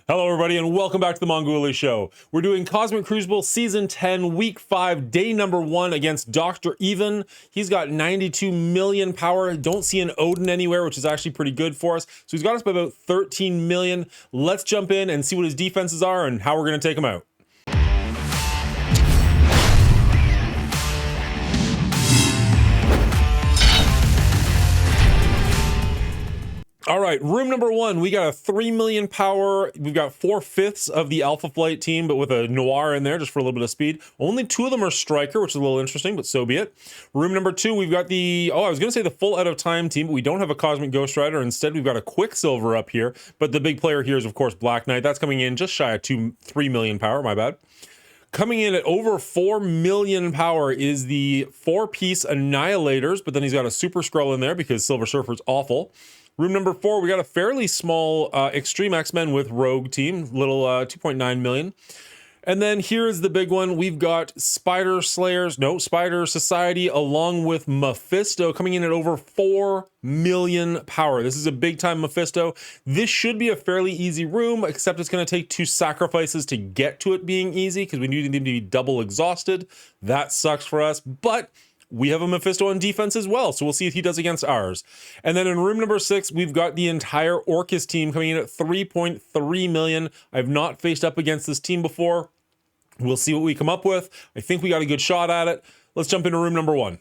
Hello everybody and welcome back to the Mongooli Show. We're doing Cosmic Crucible Season 10, Week 5, Day number 1 against DRevan. He's got 92 million power. Don't see an Odin anywhere, which is actually pretty good for us. So he's got us by about 13 million. Let's jump in and see what his defenses are and how we're going to take him out. All right, room number 1, we got a 3 million power. We've got 4/5 of the Alpha Flight team, but with a Noir in there just for a little bit of speed. Only 2 of them are Striker, which is a little interesting, but so be it. Room number 2, we've got the, I was going to say the full out of time team, but we don't have a Cosmic Ghost Rider. Instead, we've got a Quicksilver up here, but the big player here is, of course, Black Knight. That's coming in just shy of 3 million power, my bad. Coming in at over 4 million power is the 4-piece Annihilators, but then he's got a Super Skrull in there because Silver Surfer's awful. Room number 4, we got a fairly small Extreme X-Men with Rogue team, little 2.9 million. And then here's the big one. We've got Spider Society along with Mephisto coming in at over 4 million power. This is a big time Mephisto. This should be a fairly easy room, except it's going to take 2 sacrifices to get to it being easy because we need him to be double exhausted. That sucks for us, but we have a Mephisto on defense as well, so we'll see if he does against ours. And then in room number 6, we've got the entire Orchis team coming in at 3.3 million. I've not faced up against this team before. We'll see what we come up with. I think we got a good shot at it. Let's jump into room number 1.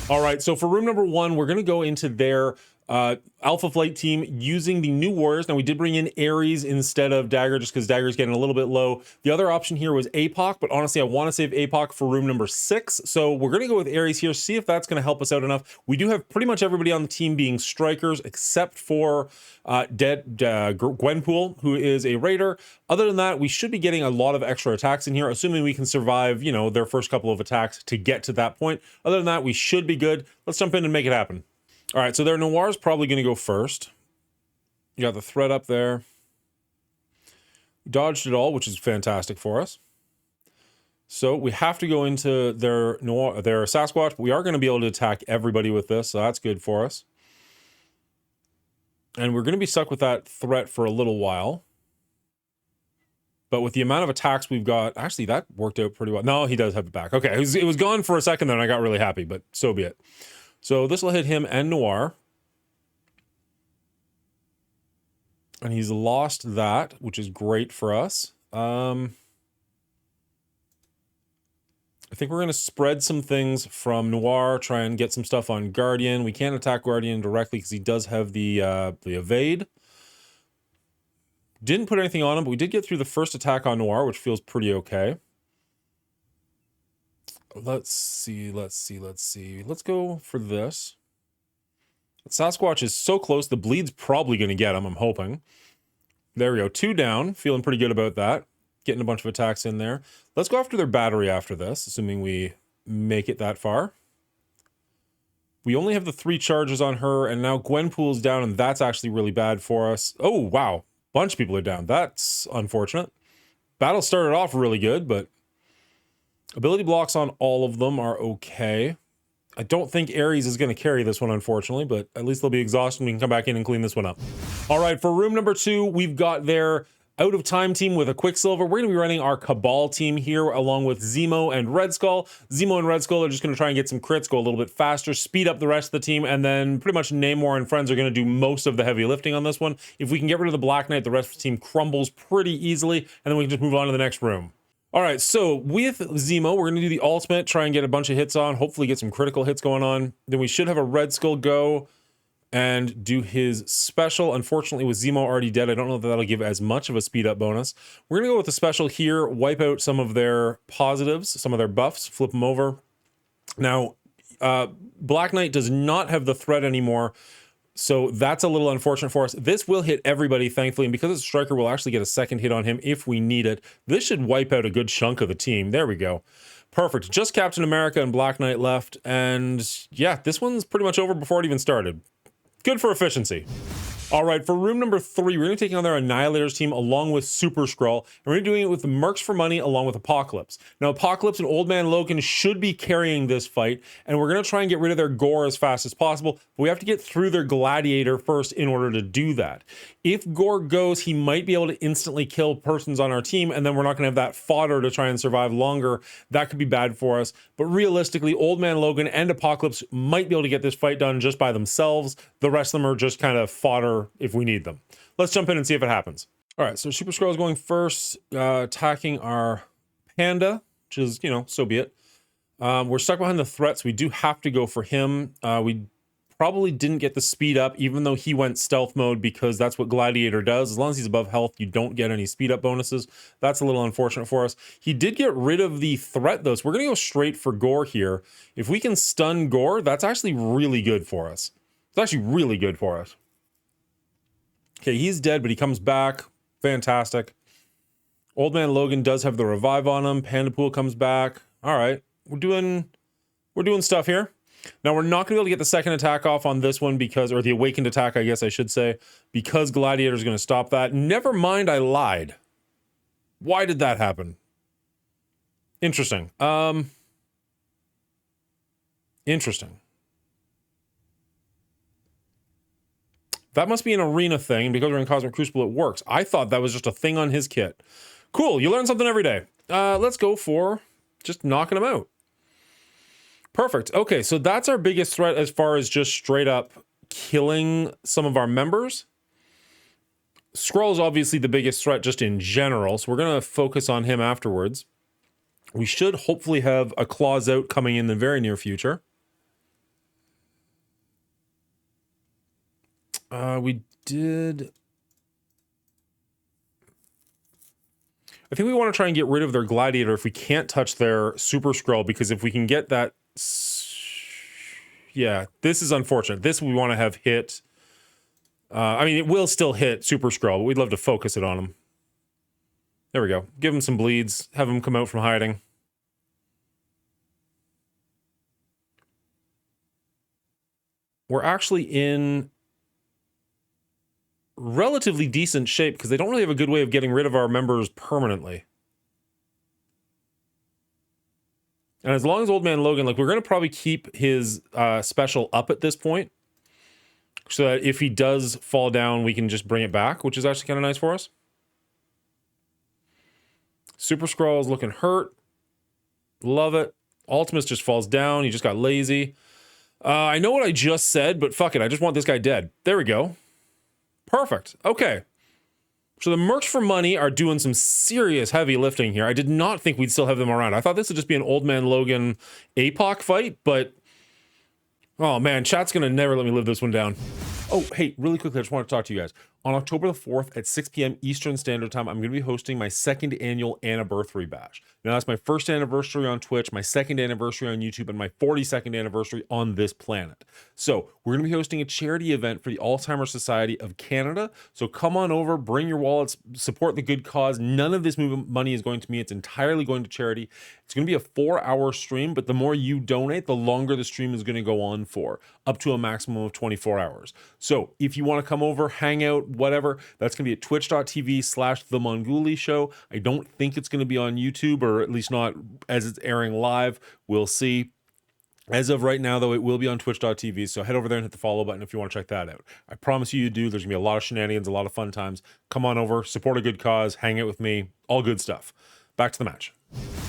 All right, so for room number 1, we're going to go into their Alpha Flight team using the new Warriors. Now, we did bring in Ares instead of Dagger just because Dagger's getting a little bit low. The other option here was APOC, but honestly, I want to save APOC for room number 6. So we're going to go with Ares here, see if that's going to help us out enough. We do have pretty much everybody on the team being strikers except for Gwenpool, who is a Raider. Other than that, we should be getting a lot of extra attacks in here, assuming we can survive, you know, their first couple of attacks to get to that point. Other than that, we should be good. Let's jump in and make it happen. All right, so their Noir's probably going to go first. You got the threat up there. Dodged it all, which is fantastic for us. So we have to go into their Noir, their Sasquatch, but we are going to be able to attack everybody with this, so that's good for us. And we're going to be stuck with that threat for a little while. But with the amount of attacks we've got, actually, that worked out pretty well. No, he does have it back. Okay, it was gone for a second there, and I got really happy, but so be it. So this will hit him and Noir. And he's lost that, which is great for us. I think we're going to spread some things from Noir, try and get some stuff on Guardian. We can't attack Guardian directly because he does have the evade. Didn't put anything on him, but we did get through the first attack on Noir, which feels pretty okay. Let's see. Let's go for this. Sasquatch is so close. The bleed's probably going to get him, I'm hoping. There we go. 2 down. Feeling pretty good about that. Getting a bunch of attacks in there. Let's go after their battery after this, assuming we make it that far. We only have the 3 charges on her, and now Gwenpool's down, and that's actually really bad for us. Oh, wow. Bunch of people are down. That's unfortunate. Battle started off really good, but ability blocks on all of them are okay. I don't think Ares is going to carry this one, unfortunately, but at least they'll be exhausted and we can come back in and clean this one up. All right, for room number 2, we've got their out of time team with a Quicksilver. We're going to be running our Cabal team here along with Zemo and Red Skull. Zemo and Red Skull are just going to try and get some crits, go a little bit faster, speed up the rest of the team, and then pretty much Namor and friends are going to do most of the heavy lifting on this one. If we can get rid of the Black Knight, the rest of the team crumbles pretty easily, and then we can just move on to the next room. All right, so with Zemo, we're going to do the ultimate, try and get a bunch of hits on, hopefully get some critical hits going on. Then we should have a Red Skull go and do his special. Unfortunately, with Zemo already dead, I don't know that that'll give as much of a speed up bonus. We're going to go with the special here, wipe out some of their positives, some of their buffs, flip them over. Now, Black Knight does not have the threat anymore, so that's a little unfortunate for us. This will hit everybody, thankfully, and because it's a striker, we'll actually get a second hit on him if we need it. This should wipe out a good chunk of the team. There we go. Perfect. Just Captain America and Black Knight left, and yeah, this one's pretty much over before it even started. Good for efficiency. All right, for room number 3, we're going to be taking on their Annihilators team along with Super Skrull, and we're going to be doing it with the Mercs for Money along with Apocalypse. Now, Apocalypse and Old Man Logan should be carrying this fight, and we're going to try and get rid of their Gore as fast as possible, but we have to get through their Gladiator first in order to do that. If Gore goes, he might be able to instantly kill persons on our team, and then we're not going to have that fodder to try and survive longer. That could be bad for us, but realistically, Old Man Logan and Apocalypse might be able to get this fight done just by themselves. The rest of them are just kind of fodder if we need them. Let's jump in and see if it happens. All right, so Super Skrull is going first, attacking our Panda, which is, you know, so be it. We're stuck behind the threats. We do have to go for him. We probably didn't get the speed up, even though he went stealth mode, because that's what Gladiator does. As long as he's above health, you don't get any speed up bonuses. That's a little unfortunate for us. He did get rid of the threat, though, so we're going to go straight for Gore here. If we can stun Gore, that's actually really good for us. It's actually really good for us. Okay, he's dead, but he comes back. Fantastic. Old Man Logan does have the revive on him. Panda Pool comes back. All right, we're doing stuff here. Now, we're not going to be able to get the second attack off on this one because, or the awakened attack, I guess I should say, because Gladiator is going to stop that. Never mind, I lied. Why did that happen? Interesting. Interesting. That must be an arena thing, because we're in Cosmic Crucible, it works. I thought that was just a thing on his kit. Cool, you learn something every day. Let's go for just knocking him out. Perfect. Okay, so that's our biggest threat as far as just straight up killing some of our members. Skrull is obviously the biggest threat just in general, so we're going to focus on him afterwards. We should hopefully have a claws out coming in the very near future. We did... I think we want to try and get rid of their Gladiator if we can't touch their Super Skrull, because if we can get that... Yeah, this is unfortunate. This we want to have hit... I mean, it will still hit Super Skrull, but we'd love to focus it on him. There we go. Give him some bleeds. Have him come out from hiding. We're actually in relatively decent shape because they don't really have a good way of getting rid of our members permanently. And as long as Old Man Logan, like, we're going to probably keep his special up at this point, so that if he does fall down, we can just bring it back, which is actually kind of nice for us. Super Skrull is looking hurt. Love it. Ultimus just falls down. He just got lazy. I know what I just said, but fuck it. I just want this guy dead. There we go. Perfect. Okay. So the Mercs for Money are doing some serious heavy lifting here. I did not think we'd still have them around. I thought this would just be an Old Man Logan APOC fight, but... oh man, chat's gonna never let me live this one down. Oh, hey, really quickly, I just want to talk to you guys. On October the 4th at 6 p.m. Eastern Standard Time, I'm going to be hosting my second annual Anniversary Bash. Now, that's my first anniversary on Twitch, my second anniversary on YouTube, and my 42nd anniversary on this planet. So, we're going to be hosting a charity event for the Alzheimer's Society of Canada. So, come on over, bring your wallets, support the good cause. None of this money is going to me. It's entirely going to charity. It's going to be a 4-hour stream, but the more you donate, the longer the stream is going to go on for, up to a maximum of 24 hours. So, if you want to come over, hang out, whatever, that's going to be at twitch.tv/the Mongooli show. I don't think it's going to be on YouTube, or at least not as it's airing live. We'll see. As of right now, though, it will be on twitch.tv, so head over there and hit the follow button if you want to check that out. I promise you do. There's going to be a lot of shenanigans, a lot of fun times. Come on over, support a good cause, hang out with me, all good stuff. Back to the match.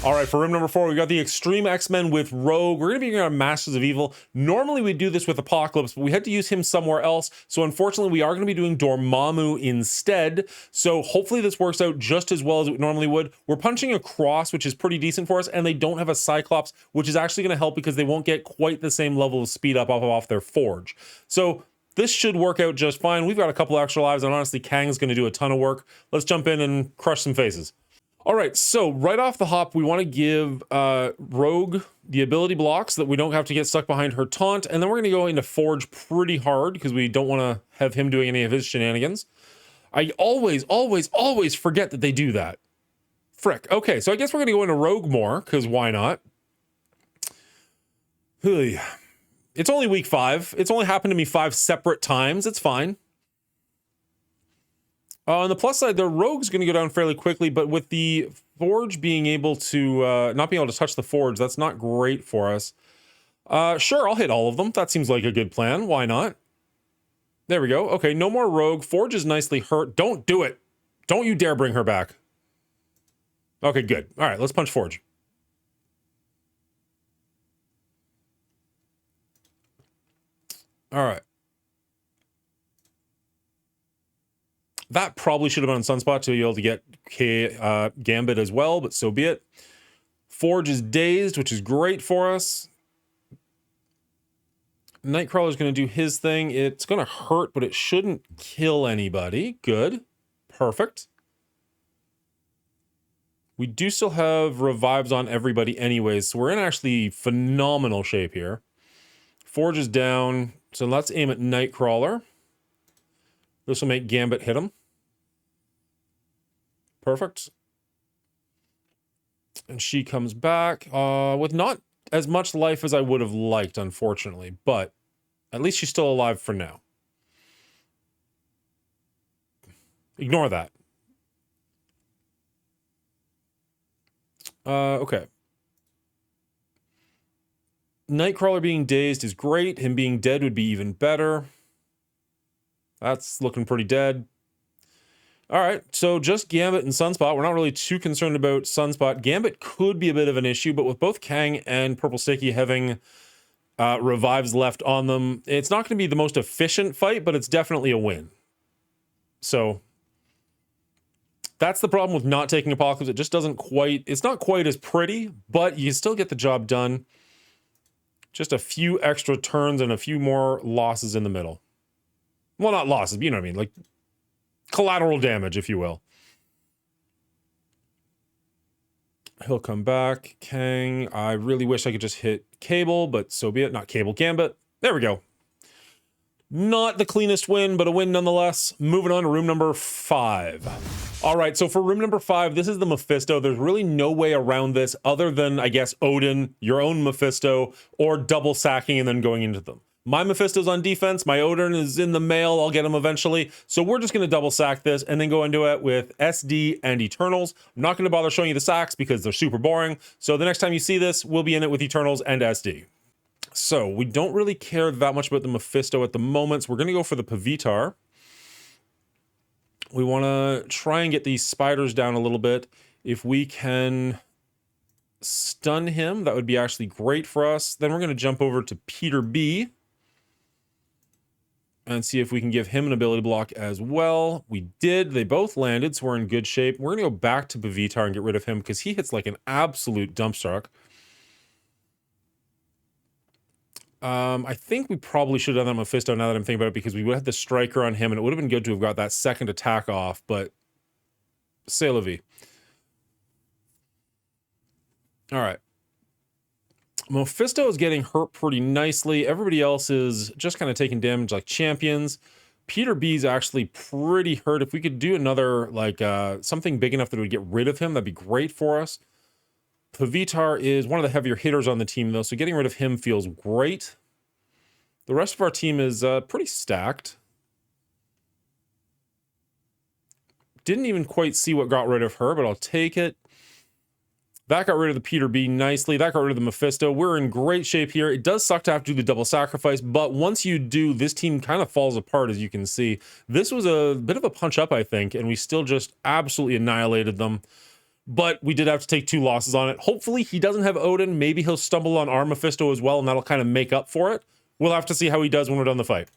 All right, for room number 4, we got the Extreme X-Men with Rogue. We're going to be using our Masters of Evil. Normally, we do this with Apocalypse, but we had to use him somewhere else. So, unfortunately, we are going to be doing Dormammu instead. So, hopefully, this works out just as well as it normally would. We're punching across, which is pretty decent for us, and they don't have a Cyclops, which is actually going to help because they won't get quite the same level of speed up off their Forge. So, this should work out just fine. We've got a couple extra lives, and honestly, Kang's going to do a ton of work. Let's jump in and crush some faces. All right, so right off the hop, we want to give Rogue the ability blocks so that we don't have to get stuck behind her taunt, and then we're going to go into Forge pretty hard because we don't want to have him doing any of his shenanigans. I always forget that they do that. Frick. Okay, so I guess we're going to go into Rogue more, because why not? It's only week 5. It's only happened to me 5 separate times. It's fine. On the plus side, the rogue's going to go down fairly quickly, but with the forge being able to, not being able to touch the forge, that's not great for us. Sure, I'll hit all of them. That seems like a good plan. Why not? There we go. Okay, no more rogue. Forge is nicely hurt. Don't do it. Don't you dare bring her back. Okay, good. All right, let's punch Forge. All right. That probably should have been on Sunspot to be able to get Gambit as well, but so be it. Forge is dazed, which is great for us. Nightcrawler's going to do his thing. It's going to hurt, but it shouldn't kill anybody. Good. Perfect. We do still have revives on everybody anyways, so we're in actually phenomenal shape here. Forge is down, so let's aim at Nightcrawler. This will make Gambit hit him. Perfect. And she comes back with not as much life as I would have liked, unfortunately, but at least she's still alive for now. Ignore that. Okay. Nightcrawler being dazed is great. Him being dead would be even better. That's looking pretty dead. All right, so just Gambit and Sunspot. We're not really too concerned about Sunspot. Gambit could be a bit of an issue, but with both Kang and Purple Sticky having revives left on them, it's not going to be the most efficient fight, but it's definitely a win. So that's the problem with not taking Apocalypse. It just doesn't quite, it's not quite as pretty, but you still get the job done. Just a few extra turns and a few more losses in the middle. Well, not losses, but you know what I mean, like collateral damage, if you will. He'll come back. Kang, I really wish I could just hit Cable, but so be it. Not Cable, Gambit. There we go. Not the cleanest win, but a win nonetheless. Moving on to room number 5. All right, so for room number 5, this is the Mephisto. There's really no way around this other than, I guess, Odin, your own Mephisto, or double sacking and then going into them. My Mephisto's on defense. My Odin is in the mail. I'll get him eventually. So we're just going to double sack this and then go into it with SD and Eternals. I'm not going to bother showing you the sacks because they're super boring. So the next time you see this, we'll be in it with Eternals and SD. So we don't really care that much about the Mephisto at the moment. So we're going to go for the Pavitar. We want to try and get these spiders down a little bit. If we can stun him, that would be actually great for us. Then we're going to jump over to Peter B and see if we can give him an ability block as well. We did. They both landed, so we're in good shape. We're going to go back to Pavitar and get rid of him because he hits like an absolute dump truck. I think we probably should have done that Mephisto now that I'm thinking about it because we would have the striker on him and it would have been good to have got that second attack off, but c'est la vie. All right. Mephisto is getting hurt pretty nicely. Everybody else is just kind of taking damage like champions. Peter B's actually pretty hurt. If we could do another, like, something big enough that would get rid of him, that'd be great for us. Pavitar is one of the heavier hitters on the team, though, so getting rid of him feels great. The rest of our team is pretty stacked. Didn't even quite see what got rid of her, but I'll take it. That got rid of the Peter B nicely. That got rid of the Mephisto. We're in great shape here. It does suck to have to do the double sacrifice, but once you do, this team kind of falls apart, as you can see. This was a bit of a punch up, I think, and we still just absolutely annihilated them. But we did have to take 2 losses on it. Hopefully he doesn't have Odin. Maybe he'll stumble on our Mephisto as well, and that'll kind of make up for it. We'll have to see how he does when we're done the fight.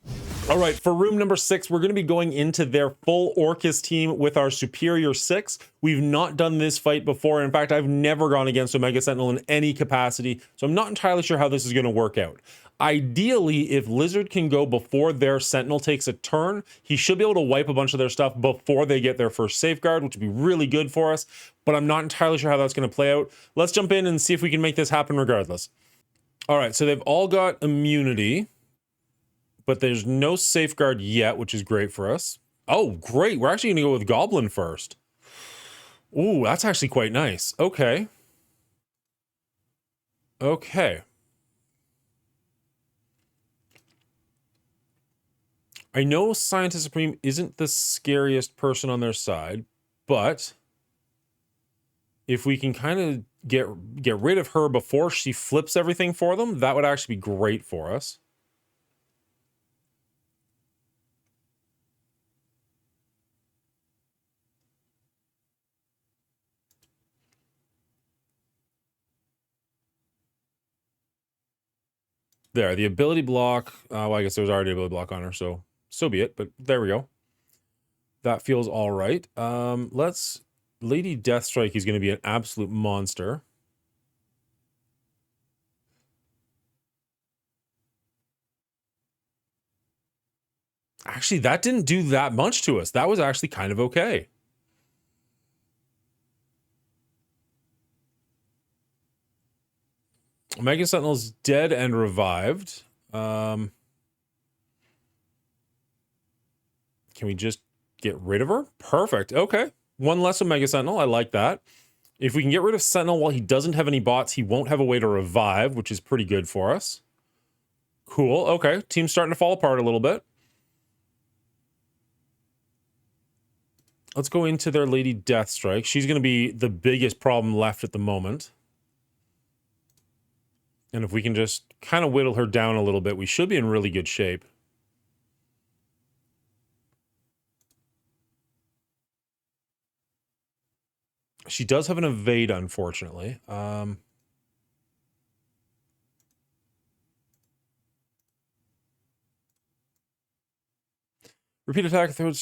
All right, for room number 6, we're going to be going into their full Orchis team with our Superior 6. We've not done this fight before. In fact, I've never gone against Omega Sentinel in any capacity, so I'm not entirely sure how this is going to work out. Ideally, if Lizard can go before their Sentinel takes a turn, he should be able to wipe a bunch of their stuff before they get their first safeguard, which would be really good for us, but I'm not entirely sure how that's going to play out. Let's jump in and see if we can make this happen regardless. All right, so they've all got immunity, but there's no safeguard yet, which is great for us. Oh, great. We're actually going to go with Goblin first. Ooh, that's actually quite nice. Okay. Okay. I know Scientist Supreme isn't the scariest person on their side, but if we can kind of get rid of her before she flips everything for them, that would actually be great for us. There, the ability block. Well, I guess there was already an ability block on her, so be it. But there we go. That feels all right. Let's... Lady Deathstrike is going to be an absolute monster. Actually, that didn't do that much to us. That was actually kind of okay. Mega Sentinel's dead and revived. Can we just get rid of her? Perfect. Okay. One less of Mega Sentinel. I like that. If we can get rid of Sentinel while he doesn't have any bots, he won't have a way to revive, which is pretty good for us. Cool. Okay. Team's starting to fall apart a little bit. Let's go into their Lady Deathstrike. She's going to be the biggest problem left at the moment. And if we can just kind of whittle her down a little bit, we should be in really good shape. She does have an evade, unfortunately. Repeat attack, third...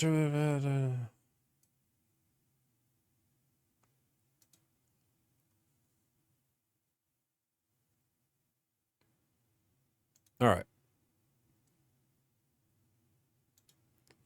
All right.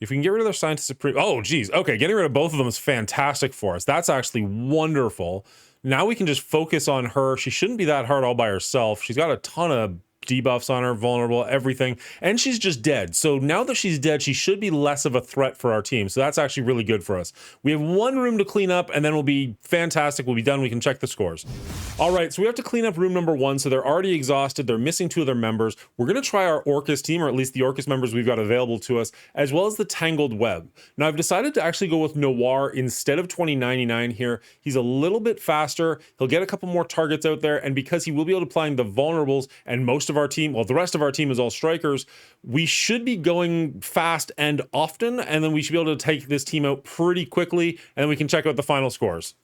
If we can get rid of their Scientist Supreme... Oh, geez. Okay, getting rid of both of them is fantastic for us. That's actually wonderful. Now we can just focus on her. She shouldn't be that hard all by herself. She's got a ton of debuffs on her, vulnerable, everything. And she's just dead. So now that she's dead, she should be less of a threat for our team. So that's actually really good for us. We have one room to clean up, and then we'll be fantastic. We'll be done. We can check the scores. All right, so we have to clean up room number 1. So they're already exhausted. They're missing 2 of their members. We're going to try our Orchis team, or at least the Orchis members we've got available to us, as well as the Tangled Web. Now, I've decided to actually go with Noir instead of 2099 here. He's a little bit faster. He'll get a couple more targets out there, and because he will be able to apply the vulnerables, and most of our team, well, the rest of our team is all strikers, we should be going fast and often, and then we should be able to take this team out pretty quickly, and then we can check out the final scores.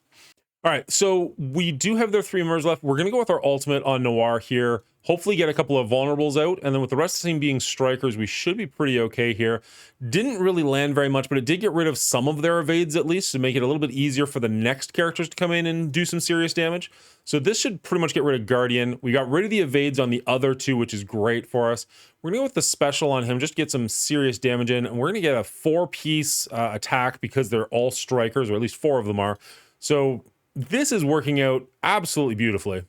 All right, so we do have their 3 members left. We're going to go with our ultimate on Noir here. Hopefully get a couple of vulnerables out, and then with the rest of the team being strikers, we should be pretty okay here. Didn't really land very much, but it did get rid of some of their evades at least to make it a little bit easier for the next characters to come in and do some serious damage. So this should pretty much get rid of Guardian. We got rid of the evades on the other 2, which is great for us. We're going to go with the special on him, just get some serious damage in, and we're going to get a 4-piece attack because they're all strikers, or at least 4 of them are. So this is working out absolutely beautifully.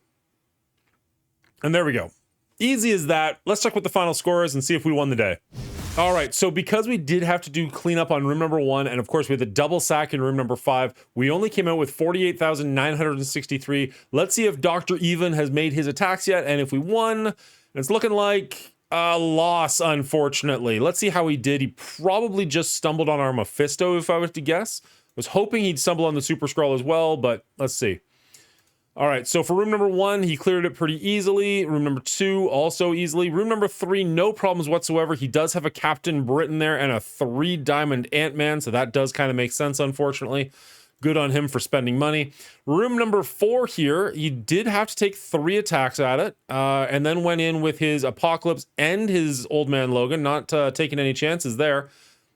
And there we go. Easy as that. Let's check what the final score is and see if we won the day. All right, so because we did have to do cleanup on room number 1, and of course we had the double sack in room number 5, we only came out with 48,963. Let's see if DRevan has made his attacks yet, and if we won, it's looking like a loss, unfortunately. Let's see how he did. He probably just stumbled on our Mephisto, if I was to guess. Was hoping he'd stumble on the Super Scroll as well, but let's see. All right, so for room number 1, he cleared it pretty easily. Room number 2, also easily. Room number 3, no problems whatsoever. He does have a Captain Britain there and a 3-diamond Ant-Man, so that does kind of make sense, unfortunately. Good on him for spending money. Room number 4 here, he did have to take 3 attacks at it, and then went in with his Apocalypse and his Old Man Logan, not taking any chances there.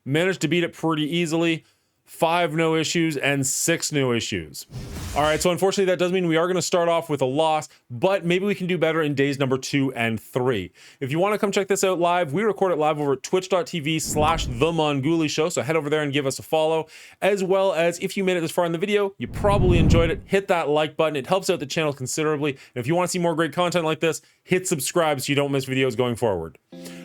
Managed to beat it pretty easily. 5 no issues and 6 no issues. All right, so unfortunately that does mean we are going to start off with a loss, but maybe we can do better in days number 2 and 3. If you want to come check this out live, we record it live over at twitch.tv/The Mongooli Show, so head over there and give us a follow. As well as, if you made it this far in the video, you probably enjoyed it, hit that like button. It helps out the channel considerably. And if you want to see more great content like this, hit subscribe so you don't miss videos going forward.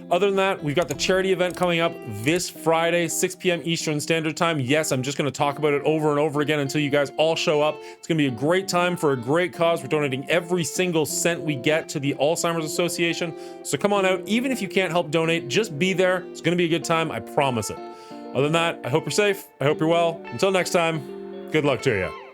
Other than that, we've got the charity event coming up this Friday, 6 p.m. Eastern Standard Time. Yes, I'm just going to talk about it over and over again until you guys all show up. It's going to be a great time for a great cause. We're donating every single cent we get to the Alzheimer's Association. So come on out. Even if you can't help donate, just be there. It's going to be a good time. I promise it. Other than that, I hope you're safe. I hope you're well. Until next time, good luck to you.